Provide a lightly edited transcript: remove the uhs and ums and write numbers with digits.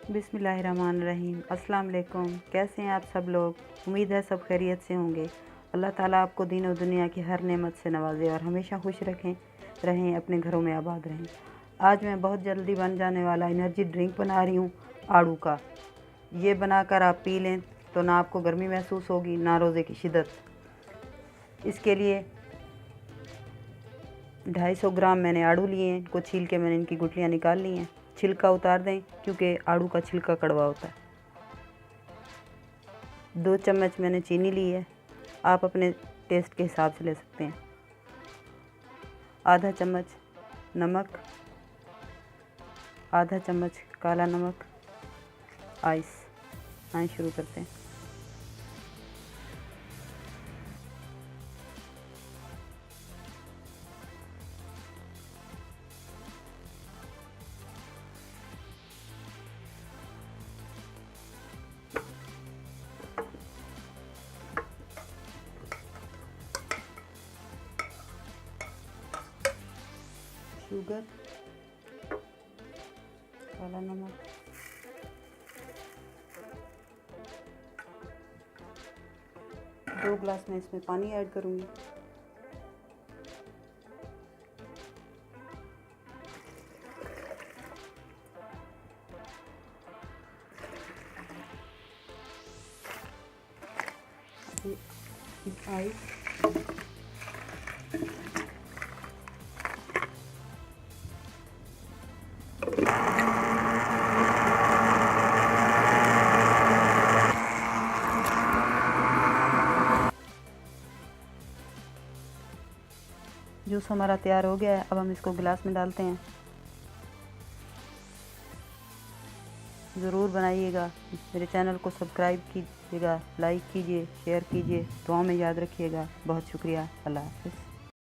बिस्मिल्लाहिर्रहमानिर्रहीम। अस्सलाम वालेकुम। कैसे हैं आप सब लोग? उम्मीद है सब खैरियत से होंगे। अल्लाह ताला आपको दीन और दुनिया की हर नेमत से नवाजे और हमेशा खुश रहें, अपने घरों में आबाद रहें। आज मैं बहुत जल्दी बन जाने वाला एनर्जी ड्रिंक बना रही हूँ आड़ू का। ये बनाकर आप पी लें तो ना आपको गर्मी महसूस होगी ना रोज़े की शिद्दत। इसके लिए 250 ग्राम मैंने आड़ू लिए हैं। इनको छील के मैंने इनकी गुठलियाँ निकाल ली हैं। छिलका उतार दें क्योंकि आड़ू का छिलका कड़वा होता है। 2 चम्मच मैंने चीनी ली है, आप अपने टेस्ट के हिसाब से ले सकते हैं। आधा चम्मच नमक, आधा चम्मच काला नमक, आइस। आइए शुरू करते हैं। शुगर, काला नमक, दो ग्लास में इसमें पानी ऐड करूँगी। आइस, जूस हमारा तैयार हो गया है। अब हम इसको गिलास में डालते हैं। ज़रूर बनाइएगा। मेरे चैनल को सब्सक्राइब कीजिएगा, लाइक कीजिए, शेयर कीजिए, दुआओं में याद रखिएगा। बहुत शुक्रिया। अल्लाह हाफ़िज़।